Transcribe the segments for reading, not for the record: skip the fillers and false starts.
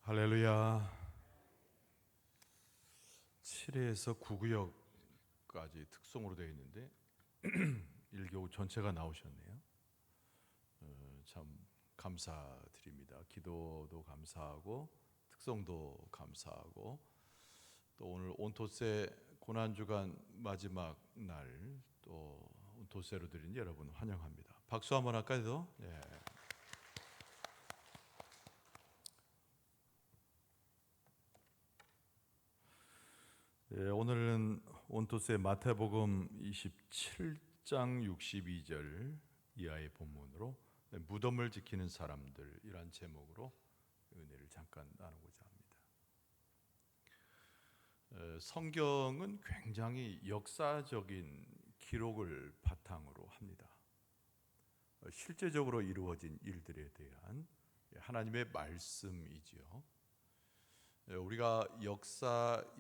할렐루야. 7회에서 9구역까지 특송으로 되어 있는데 1교구 전체가 나오셨네요. 참 감사드립니다. 기도도 감사하고 특송도 감사하고 또 오늘 온토세 고난주간 마지막 날 또 온토세로 드린 여러분 환영합니다. 박수 한번 할까요? 예. 예, 오늘은 온토스의 마태복음 27장 62절 이하의 본문으로 무덤을 지키는 사람들이란 제목으로 은혜를 잠깐 나누고자 합니다. 성경은 굉장히 역사적인 기록을 바탕으로 합니다. 실제적으로 이루어진 일들에 대한 하나님의 말씀이지요. 우리가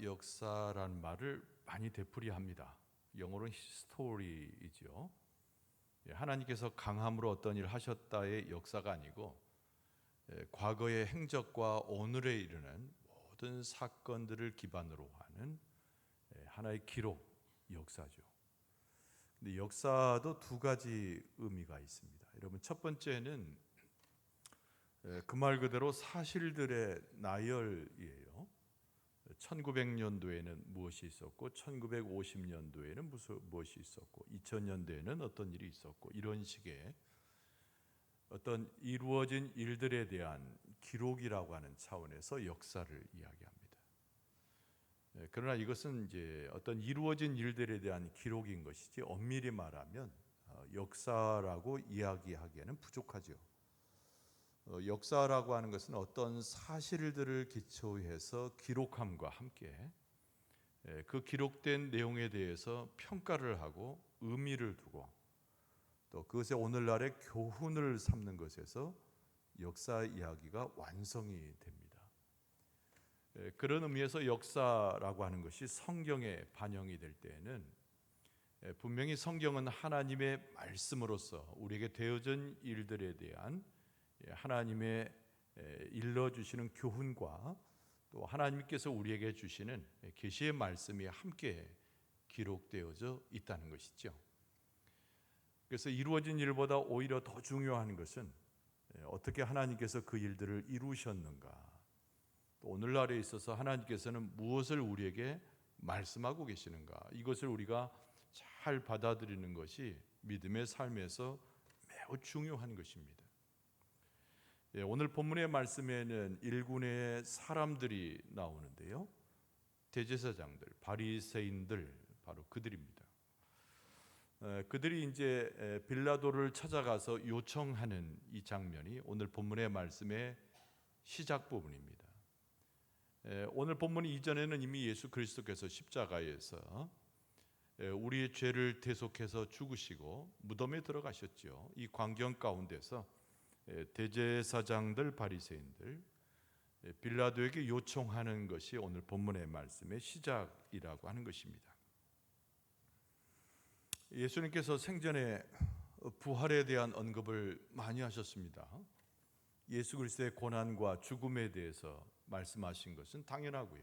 역사란 말을 많이 되풀이합니다. 영어로는 히스토리이죠. 하나님께서 강함으로 어떤 일을 하셨다의 역사가 아니고 과거의 행적과 오늘에 이르는 모든 사건들을 기반으로 하는 하나의 기록, 역사죠. 근데 역사도 두 가지 의미가 있습니다. 여러분, 첫 번째는 그 말 그대로 사실들의 나열이에요. 1900년도에는 무엇이 있었고 1950년도에는 무엇이 있었고 2000년도에는 어떤 일이 있었고 이런 식의 어떤 이루어진 일들에 대한 기록이라고 하는 차원에서 역사를 이야기합니다. 그러나 이것은 이제 어떤 이루어진 일들에 대한 기록인 것이지 엄밀히 말하면 역사라고 이야기하기에는 부족하죠. 역사라고 하는 것은 어떤 사실들을 기초해서 기록함과 함께 그 기록된 내용에 대해서 평가를 하고 의미를 두고 또 그것에 오늘날의 교훈을 삼는 것에서 역사 이야기가 완성이 됩니다. 그런 의미에서 역사라고 하는 것이 성경에 반영이 될 때에는 분명히 성경은 하나님의 말씀으로서 우리에게 되어진 일들에 대한 하나님의 일러주시는 교훈과 또 하나님께서 우리에게 주시는 계시의 말씀이 함께 기록되어져 있다는 것이죠. 그래서 이루어진 일보다 오히려 더 중요한 것은 어떻게 하나님께서 그 일들을 이루셨는가, 또 오늘날에 있어서 하나님께서는 무엇을 우리에게 말씀하고 계시는가, 이것을 우리가 잘 받아들이는 것이 믿음의 삶에서 매우 중요한 것입니다. 오늘 본문의 말씀에는 일군의 사람들이 나오는데요. 대제사장들, 바리새인들, 바로 그들입니다. 그들이 이제 빌라도를 찾아가서 요청하는 이 장면이 오늘 본문의 말씀의 시작 부분입니다. 오늘 본문 이전에는 이미 예수 그리스도께서 십자가에서 우리의 죄를 대속해서 죽으시고 무덤에 들어가셨죠. 이 광경 가운데서 대제사장들, 바리새인들, 빌라도에게 요청하는 것이 오늘 본문의 말씀의 시작이라고 하는 것입니다. 예수님께서 생전에 부활에 대한 언급을 많이 하셨습니다. 예수 그리스도의 고난과 죽음에 대해서 말씀하신 것은 당연하고요.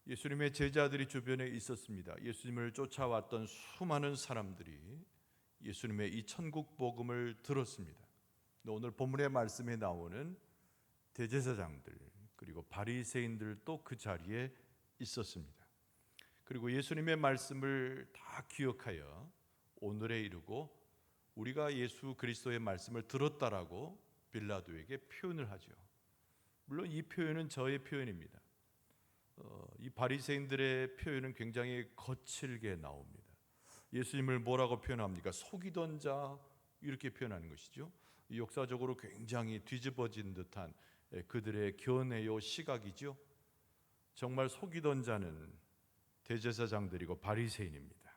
예수님의 제자들이 주변에 있었습니다. 예수님을 쫓아왔던 수많은 사람들이 예수님의 이 천국 복음을 들었습니다. 오늘 본문의 말씀에 나오는 대제사장들 그리고 바리새인들도 그 자리에 있었습니다. 그리고 예수님의 말씀을 다 기억하여 오늘에 이르고 우리가 예수 그리스도의 말씀을 들었다라고 빌라도에게 표현을 하죠. 물론 이 표현은 저의 표현입니다. 이 바리새인들의 표현은 굉장히 거칠게 나옵니다. 예수님을 뭐라고 표현합니까? 속이던 자, 이렇게 표현하는 것이죠. 역사적으로 굉장히 뒤집어진 듯한 그들의 견해요 시각이죠. 정말 속이던 자는 대제사장들이고 바리새인입니다.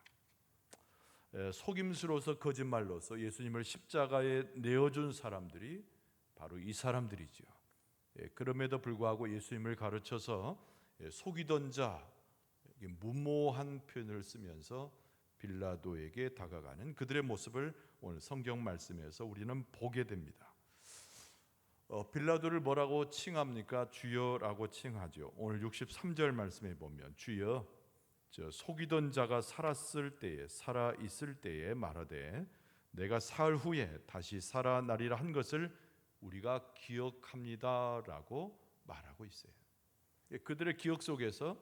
속임수로서 거짓말로서 예수님을 십자가에 내어준 사람들이 바로 이 사람들이죠. 그럼에도 불구하고 예수님을 가르쳐서 속이던 자, 무모한 표현을 쓰면서 빌라도에게 다가가는 그들의 모습을 오늘 성경 말씀에서 우리는 보게 됩니다. 빌라도를 뭐라고 칭합니까? 주여라고 칭하죠. 오늘 63절 말씀에 보면 주여 저 속이던 자가 살아 있을 때에 말하되 내가 사흘 후에 다시 살아나리라 한 것을 우리가 기억합니다라고 말하고 있어요. 그들의 기억 속에서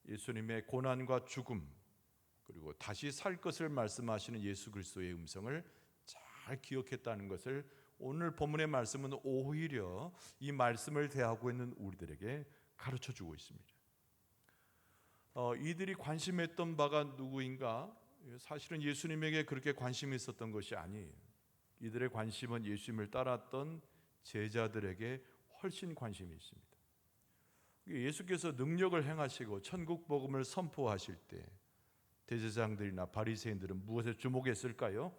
예수님의 고난과 죽음 그리고 다시 살 것을 말씀하시는 예수 그리스도의 음성을 잘 기억했다는 것을 오늘 본문의 말씀은 오히려 이 말씀을 대하고 있는 우리들에게 가르쳐주고 있습니다. 이들이 관심했던 바가 누구인가? 사실은 예수님에게 그렇게 관심이 있었던 것이 아니에요. 이들의 관심은 예수님을 따랐던 제자들에게 훨씬 관심이 있습니다. 예수께서 능력을 행하시고 천국 복음을 선포하실 때 대제사장들이나 바리새인들은 무엇에 주목했을까요?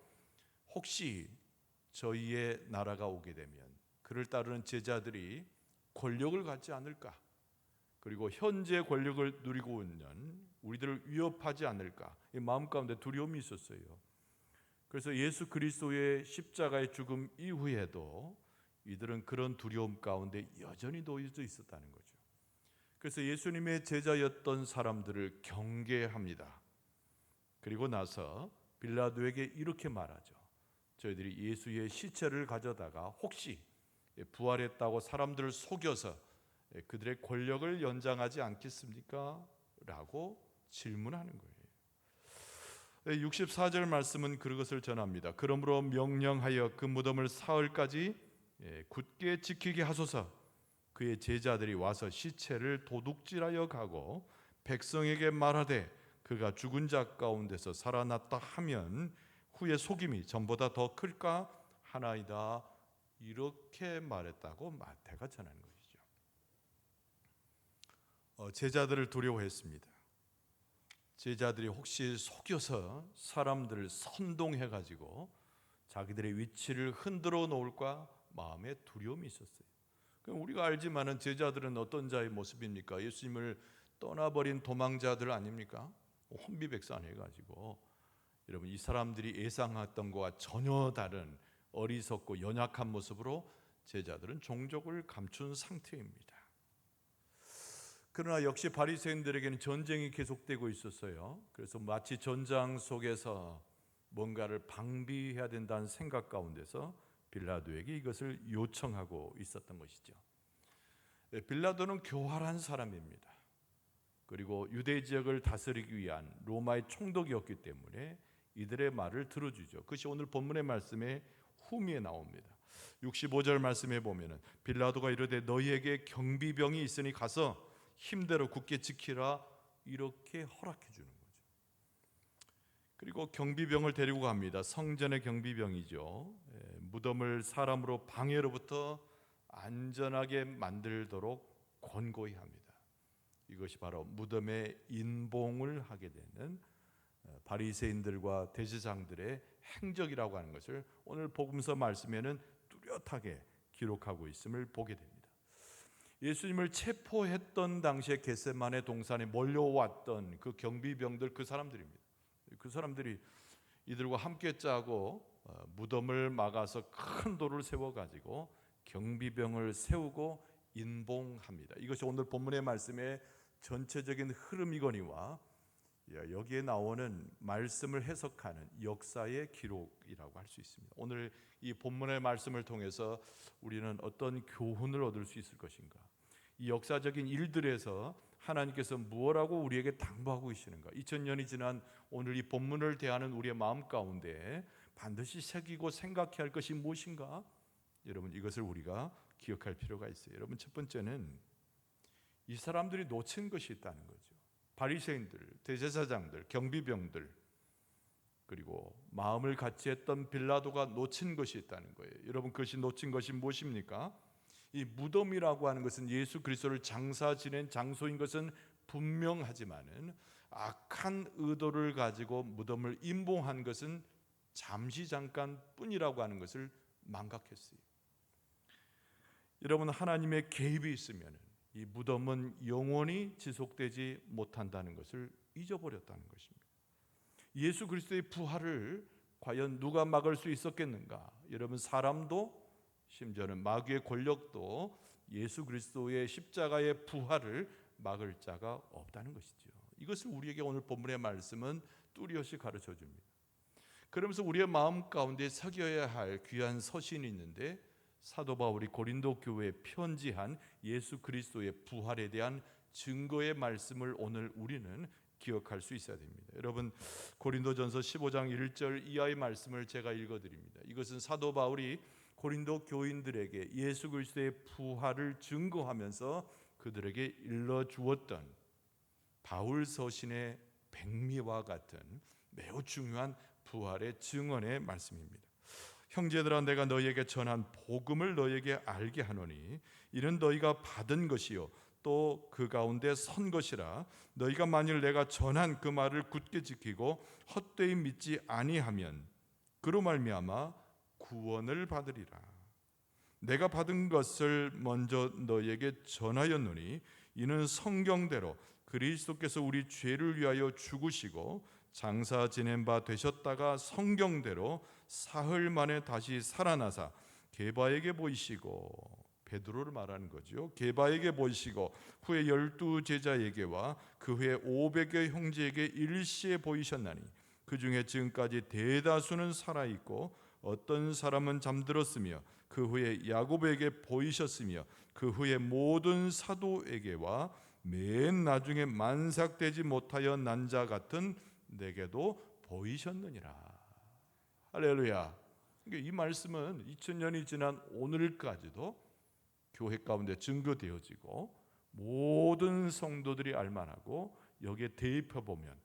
혹시 저희의 나라가 오게 되면 그를 따르는 제자들이 권력을 갖지 않을까? 그리고 현재 권력을 누리고 있는 우리들을 위협하지 않을까? 이 마음 가운데 두려움이 있었어요. 그래서 예수 그리스도의 십자가의 죽음 이후에도 이들은 그런 두려움 가운데 여전히 놓여져 있었다는 거죠. 그래서 예수님의 제자였던 사람들을 경계합니다. 그리고 나서 빌라도에게 이렇게 말하죠. 저희들이 예수의 시체를 가져다가 혹시 부활했다고 사람들을 속여서 그들의 권력을 연장하지 않겠습니까? 라고 질문하는 거예요. 64절 말씀은 그것을 전합니다. 그러므로 명령하여 그 무덤을 사흘까지 굳게 지키게 하소서. 그의 제자들이 와서 시체를 도둑질하여 가고 백성에게 말하되 그가 죽은 자 가운데서 살아났다 하면 후에 속임이 전보다 더 클까 하나이다. 이렇게 말했다고 마태가 전하는 것이죠. 제자들을 두려워했습니다. 제자들이 혹시 속여서 사람들을 선동해가지고 자기들의 위치를 흔들어 놓을까 마음에 두려움이 있었어요. 우리가 알지만은 제자들은 어떤 자의 모습입니까? 예수님을 떠나버린 도망자들 아닙니까? 혼비백산해가지고 여러분 이 사람들이 예상했던 것과 전혀 다른 어리석고 연약한 모습으로 제자들은 종족을 감춘 상태입니다. 그러나 역시 바리새인들에게는 전쟁이 계속되고 있었어요. 그래서 마치 전장 속에서 뭔가를 방비해야 된다는 생각 가운데서 빌라도에게 이것을 요청하고 있었던 것이죠. 빌라도는 교활한 사람입니다. 그리고 유대 지역을 다스리기 위한 로마의 총독이었기 때문에 이들의 말을 들어주죠. 그것이 오늘 본문의 말씀에 후미에 나옵니다. 65절 말씀에 보면은 빌라도가 이르되 너희에게 경비병이 있으니 가서 힘대로 굳게 지키라 이렇게 허락해 주는 거죠. 그리고 경비병을 데리고 갑니다. 성전의 경비병이죠. 무덤을 사람으로 방해로부터 안전하게 만들도록 권고히 합니다. 이것이 바로 무덤의 인봉을 하게 되는 바리새인들과 대제사장들의 행적이라고 하는 것을 오늘 복음서 말씀에는 뚜렷하게 기록하고 있음을 보게 됩니다. 예수님을 체포했던 당시에 겟세마네 동산에 몰려왔던 그 경비병들 그 사람들입니다. 그 사람들이 이들과 함께 짜고 무덤을 막아서 큰 돌을 세워가지고 경비병을 세우고 인봉합니다. 이것이 오늘 본문의 말씀의 전체적인 흐름이거니와 여기에 나오는 말씀을 해석하는 역사의 기록이라고 할 수 있습니다. 오늘 이 본문의 말씀을 통해서 우리는 어떤 교훈을 얻을 수 있을 것인가? 이 역사적인 일들에서 하나님께서 무엇라고 우리에게 당부하고 계시는가? 2000년이 지난 오늘 이 본문을 대하는 우리의 마음 가운데 반드시 새기고 생각해야 할 것이 무엇인가? 여러분 이것을 우리가 기억할 필요가 있어요. 여러분 첫 번째는 이 사람들이 놓친 것이 있다는 거죠. 바리새인들, 대제사장들, 경비병들 그리고 마음을 같이 했던 빌라도가 놓친 것이 있다는 거예요. 여러분 그것이 놓친 것이 무엇입니까? 이 무덤이라고 하는 것은 예수 그리스도를 장사 지낸 장소인 것은 분명하지만은 악한 의도를 가지고 무덤을 임봉한 것은 잠시 잠깐 뿐이라고 하는 것을 망각했어요. 여러분 하나님의 개입이 있으면 이 무덤은 영원히 지속되지 못한다는 것을 잊어버렸다는 것입니다. 예수 그리스도의 부활을 과연 누가 막을 수 있었겠는가? 여러분 사람도 심지어는 마귀의 권력도 예수 그리스도의 십자가의 부활을 막을 자가 없다는 것이죠. 이것을 우리에게 오늘 본문의 말씀은 뚜렷이 가르쳐 줍니다. 그러면서 우리의 마음 가운데 새겨야 할 귀한 서신이 있는데, 사도 바울이 고린도 교회에 편지한 예수 그리스도의 부활에 대한 증거의 말씀을 오늘 우리는 기억할 수 있어야 됩니다. 여러분, 고린도전서 15장 1절 이하의 말씀을 제가 읽어드립니다. 이것은 사도 바울이 고린도 교인들에게 예수 그리스도의 부활을 증거하면서 그들에게 일러주었던 바울 서신의 백미와 같은 매우 중요한 부활의 증언의 말씀입니다. 형제들아, 내가 너희에게 전한 복음을 너희에게 알게 하노니 이는 너희가 받은 것이요 또 그 가운데 선 것이라. 너희가 만일 내가 전한 그 말을 굳게 지키고 헛되이 믿지 아니하면 그로 말미암아 구원을 받으리라. 내가 받은 것을 먼저 너희에게 전하였노니 이는 성경대로 그리스도께서 우리 죄를 위하여 죽으시고 장사 지낸 바 되셨다가 성경대로 사흘 만에 다시 살아나사 게바에게 보이시고, 베드로를 말하는 거죠. 게바에게 보이시고 후에 12 제자에게와 그 후에 500여 형제에게 일시에 보이셨나니 그 중에 지금까지 대다수는 살아있고 어떤 사람은 잠들었으며 그 후에 야고보에게 보이셨으며 그 후에 모든 사도에게와 맨 나중에 만삭되지 못하여 난 자 같은 내게도 보이셨느니라. 할렐루야. 이 말씀은 2000년이 지난 오늘까지도 교회 가운데 증거되어지고 모든 성도들이 알만하고, 여기에 대입해보면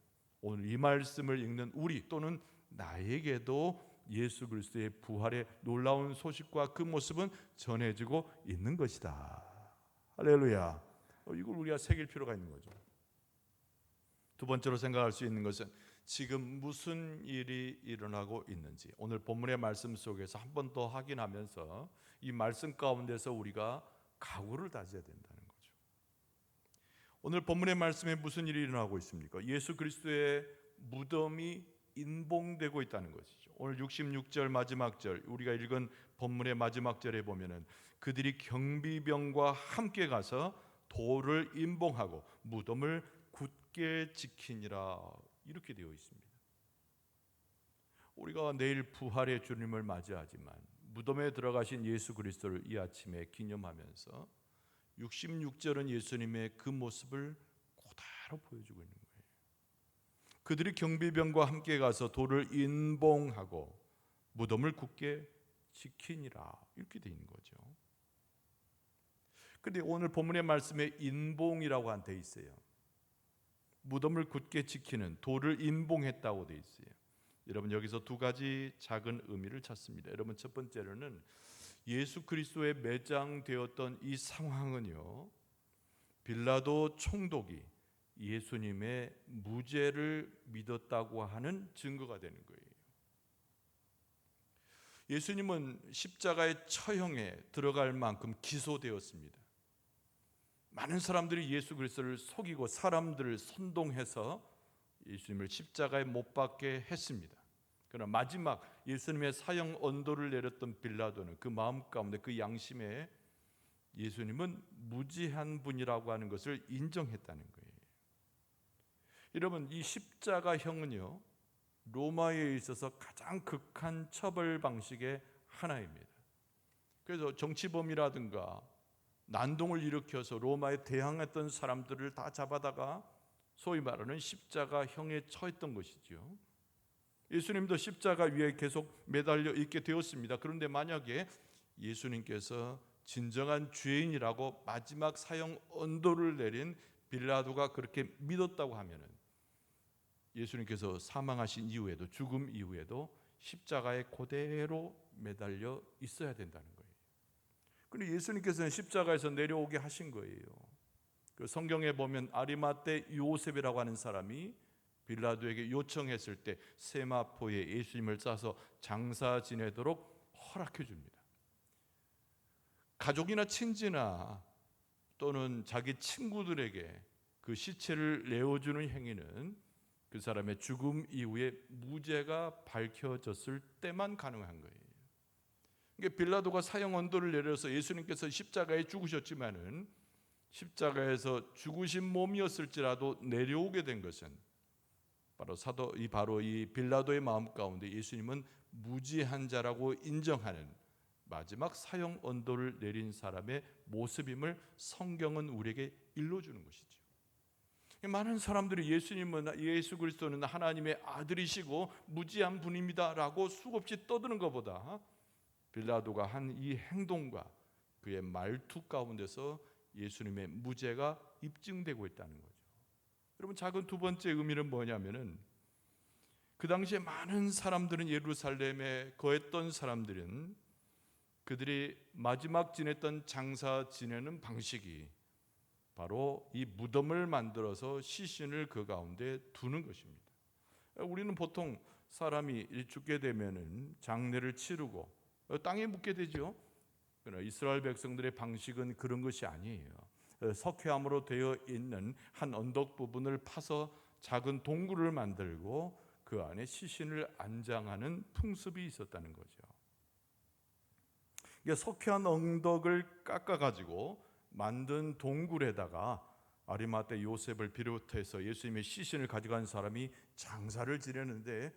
오늘 이 말씀을 읽는 우리 또는 나에게도 예수 그리스도의 부활의 놀라운 소식과 그 모습은 전해지고 있는 것이다. 할렐루야. 이걸 우리가 새길 필요가 있는 거죠. 두 번째로 생각할 수 있는 것은 지금 무슨 일이 일어나고 있는지 오늘 본문의 말씀 속에서 한 번 더 확인하면서 이 말씀 가운데서 우리가 각오를 다져야 된다는 거죠. 오늘 본문의 말씀에 무슨 일이 일어나고 있습니까? 예수 그리스도의 무덤이 인봉되고 있다는 것이죠. 오늘 66절 마지막 절, 우리가 읽은 본문의 마지막 절에 보면은 그들이 경비병과 함께 가서 돌을 인봉하고 무덤을 굳게 지키니라, 이렇게 되어 있습니다. 우리가 내일 부활의 주님을 맞이하지만 무덤에 들어가신 예수 그리스도를 이 아침에 기념하면서 66절은 예수님의 그 모습을 그대로 보여주고 있는 거예요. 그들이 경비병과 함께 가서 돌을 인봉하고 무덤을 굳게 지키니라, 이렇게 되어 있는 거죠. 그런데 오늘 본문의 말씀에 인봉이라고 돼 있어요. 무덤을 굳게 지키는, 돌을 인봉했다고 돼 있어요. 여러분, 여기서 두 가지 작은 의미를 찾습니다. 여러분, 첫 번째로는 예수 그리스도에 매장되었던 이 상황은요, 빌라도 총독이 예수님의 무죄를 믿었다고 하는 증거가 되는 거예요. 예수님은 십자가의 처형에 들어갈 만큼 기소되었습니다. 많은 사람들이 예수 그리스도를 속이고 사람들을 선동해서 예수님을 십자가에 못 박게 했습니다. 그러나 마지막 예수님의 사형 언도를 내렸던 빌라도는 그 마음 가운데, 그 양심에 예수님은 무지한 분이라고 하는 것을 인정했다는 거예요. 여러분, 이 십자가형은요, 로마에 있어서 가장 극한 처벌 방식의 하나입니다. 그래서 정치범이라든가 난동을 일으켜서 로마에 대항했던 사람들을 다 잡아다가 소위 말하는 십자가형에 처했던 것이죠. 예수님도 십자가 위에 계속 매달려 있게 되었습니다. 그런데 만약에 예수님께서 진정한 죄인이라고 마지막 사형 언도를 내린 빌라도가 그렇게 믿었다고 하면은 예수님께서 사망하신 이후에도, 죽음 이후에도 십자가에 그대로 매달려 있어야 된다는 거예요. 그런데 예수님께서는 십자가에서 내려오게 하신 거예요. 그 성경에 보면 아리마대 요셉이라고 하는 사람이 빌라도에게 요청했을 때 세마포에 예수님을 싸서 장사 지내도록 허락해 줍니다. 가족이나 친지나 또는 자기 친구들에게 그 시체를 내어주는 행위는 그 사람의 죽음 이후에 무죄가 밝혀졌을 때만 가능한 거예요. 빌라도가 사형 언도를 내려서 예수님께서 십자가에 죽으셨지만은 십자가에서 죽으신 몸이었을지라도 내려오게 된 것은 바로 이 빌라도의 마음 가운데 예수님은 무지한 자라고 인정하는 마지막 사형 언도를 내린 사람의 모습임을 성경은 우리에게 일러주는 것이죠. 많은 사람들이 예수 그리스도는 하나님의 아들이시고 무지한 분입니다라고 수없이 떠드는 것보다 빌라도가 한 이 행동과 그의 말투 가운데서 예수님의 무죄가 입증되고 있다는 거죠. 여러분, 작은 두 번째 의미는 뭐냐면은 그 당시에 많은 사람들은, 예루살렘에 거했던 사람들은 그들이 마지막 지냈던 장사 지내는 방식이 바로 이 무덤을 만들어서 시신을 그 가운데 두는 것입니다. 우리는 보통 사람이 죽게 되면은 장례를 치르고 땅에 묻게 되죠. 그러나 이스라엘 백성들의 방식은 그런 것이 아니에요. 석회암으로 되어 있는 한 언덕 부분을 파서 작은 동굴을 만들고 그 안에 시신을 안장하는 풍습이 있었다는 거죠. 석회암 언덕을 깎아가지고 만든 동굴에다가 아리마대 요셉을 비롯해서 예수님의 시신을 가져간 사람이 장사를 지내는데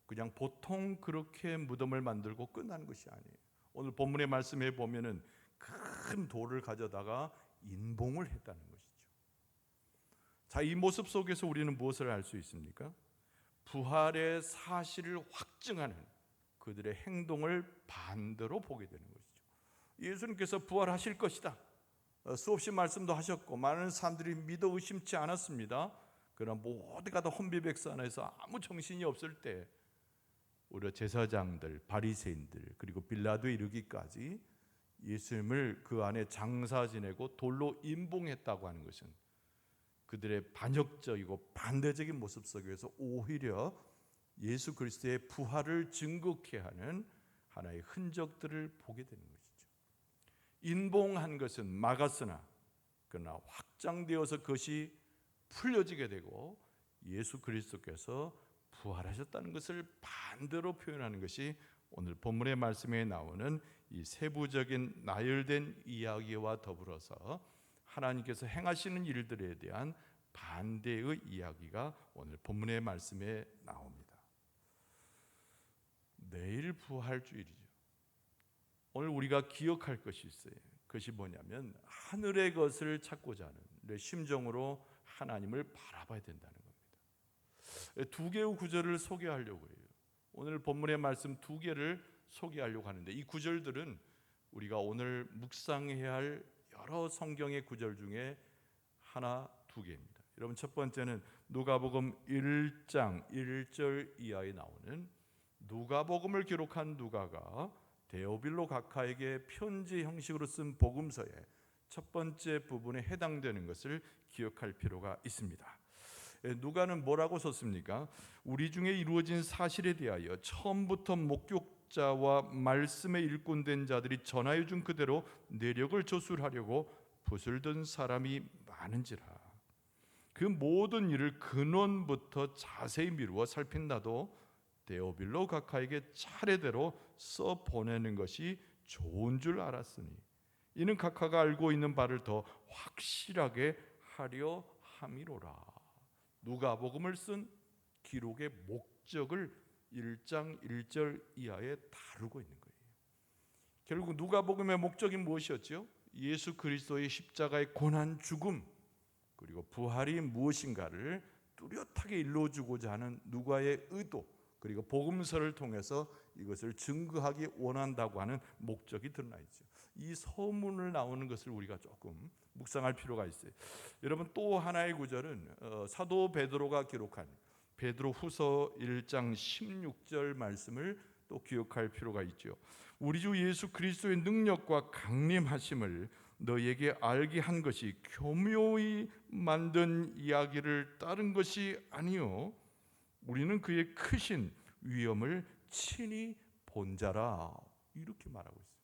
그냥 보통 그렇게 무덤을 만들고 끝나는 것이 아니에요. 오늘 본문의 말씀에 보면은 큰 돌을 가져다가 인봉을 했다는 것이죠. 자, 이 모습 속에서 우리는 무엇을 알 수 있습니까? 부활의 사실을 확증하는 그들의 행동을 반대로 보게 되는 것이죠. 예수님께서 부활하실 것이다, 수없이 말씀도 하셨고 많은 사람들이 믿어 의심치 않았습니다. 그러나 모두가 다 혼비백산해서 아무 정신이 없을 때 오히려 제사장들, 바리새인들, 그리고 빌라도에 이르기까지 예수님을 그 안에 장사 지내고 돌로 인봉했다고 하는 것은 그들의 반역적이고 반대적인 모습 속에서 오히려 예수 그리스도의 부활을 증거케 하는 하나의 흔적들을 보게 되는 것이죠. 인봉한 것은 막았으나 그러나 확장되어서 그것이 풀려지게 되고 예수 그리스도께서 부활하셨다는 것을 반대로 표현하는 것이 오늘 본문의 말씀에 나오는 이 세부적인 나열된 이야기와 더불어서 하나님께서 행하시는 일들에 대한 반대의 이야기가 오늘 본문의 말씀에 나옵니다. 내일 부활주일이죠. 오늘 우리가 기억할 것이 있어요. 그것이 뭐냐면 하늘의 것을 찾고자 하는 내 심정으로 하나님을 바라봐야 된다는 겁니다. 두 개의 구절을 소개하려고 해요. 오늘 본문의 말씀 두 개를 소개하려고 하는데 이 구절들은 우리가 오늘 묵상해야 할 여러 성경의 구절 중에 하나, 두 개입니다. 여러분, 첫 번째는 누가복음 1장 1절 이하에 나오는 누가복음을 기록한 누가가 데오빌로 각하에게 편지 형식으로 쓴 복음서의 첫 번째 부분에 해당되는 것을 기억할 필요가 있습니다. 누가는 뭐라고 썼습니까? 우리 중에 이루어진 사실에 대하여 처음부터 목격자와 말씀에 일꾼된 자들이 전하여 준 그대로 내력을 조술하려고 붓을 든 사람이 많은지라. 그 모든 일을 근원부터 자세히 미루어 살핀 나도 데오빌로 각하에게 차례대로 써 보내는 것이 좋은 줄 알았으니 이는 각하가 알고 있는 바를 더 확실하게 하려 함이로라. 누가복음을 쓴 기록의 목적을 1장 1절 이하에 다루고 있는 거예요. 결국 누가복음의 목적이 무엇이었죠? 예수 그리스도의 십자가의 고난, 죽음, 그리고 부활이 무엇인가를 뚜렷하게 일러주고자 하는 누가의 의도, 그리고 복음서를 통해서 이것을 증거하기 원한다고 하는 목적이 드러나 있죠. 이 서문을 나오는 것을 우리가 조금 묵상할 필요가 있어요. 여러분, 또 하나의 구절은 사도 베드로가 기록한 베드로후서 1장 16절 말씀을 또 기억할 필요가 있죠. 우리 주 예수 그리스도의 능력과 강림하심을 너희에게 알게 한 것이 교묘히 만든 이야기를 따른 것이 아니요 우리는 그의 크신 위엄을 친히 본 자라. 이렇게 말하고 있어요.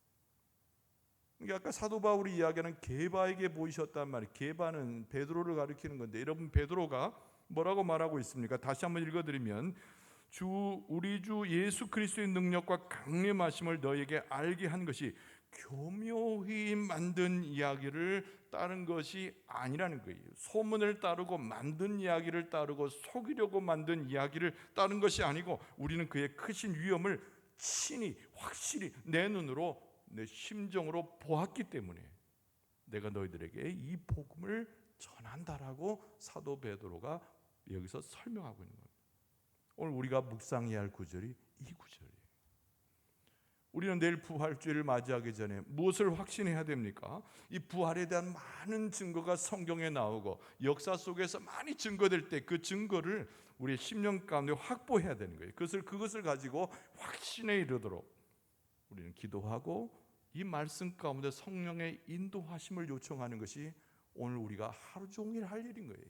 그러니까 아까 사도 바울이 이야기하는 게바에게 보이셨단 말이에요. 게바는 베드로를 가리키는 건데 여러분, 베드로가 뭐라고 말하고 있습니까? 다시 한번 읽어드리면 우리 주 예수 그리스도의 능력과 강림하심을 너에게 알게 한 것이 교묘히 만든 이야기를 따른 것이 아니라는 거예요. 소문을 따르고 만든 이야기를 따르고 속이려고 만든 이야기를 따른 것이 아니고, 우리는 그의 크신 위엄을 친히 확실히 내 눈으로 내 심정으로 보았기 때문에 내가 너희들에게 이 복음을 전한다라고 사도 베드로가 여기서 설명하고 있는 겁니다. 오늘 우리가 묵상해야 할 구절이 이 구절이에요. 우리는 내일 부활주의를 맞이하기 전에 무엇을 확신해야 됩니까? 이 부활에 대한 많은 증거가 성경에 나오고 역사 속에서 많이 증거될 때 그 증거를 우리의 심령 가운데 확보해야 되는 거예요. 그것을 가지고 확신에 이르도록 우리는 기도하고 이 말씀 가운데 성령의 인도하심을 요청하는 것이 오늘 우리가 하루 종일 할 일인 거예요.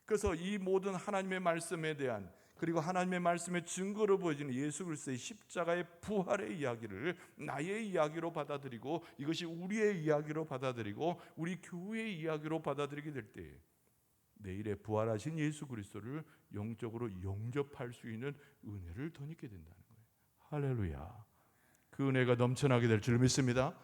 그래서 이 모든 하나님의 말씀에 대한, 그리고 하나님의 말씀의 증거로 보여지는 예수 그리스도의 십자가의 부활의 이야기를 나의 이야기로 받아들이고, 이것이 우리의 이야기로 받아들이고 우리 교회의 이야기로 받아들이게 될 때 내일의 부활하신 예수 그리스도를 영적으로 영접할 수 있는 은혜를 덧입게 된다는 거예요. 할렐루야. 그 은혜가 넘쳐나게 될 줄 믿습니다.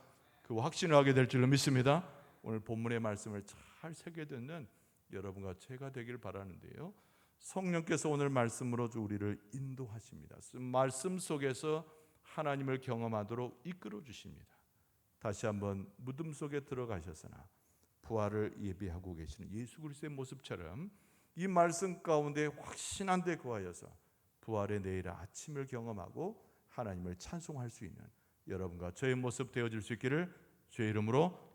그 확신을 하게 될 줄 믿습니다. 오늘 본문의 말씀을 잘 새겨 듣는 여러분과 제가 되길 바라는데요, 성령께서 오늘 말씀으로 우리를 인도하십니다. 말씀 속에서 하나님을 경험하도록 이끌어 주십니다. 다시 한번 무덤 속에 들어가셨으나 부활을 예비하고 계시는 예수 그리스도의 모습처럼 이 말씀 가운데 확신한 데 거하여서 부활의 내일 아침을 경험하고 하나님을 찬송할 수 있는 여러분과 저의 모습 되어질 수 있기를 주의 이름으로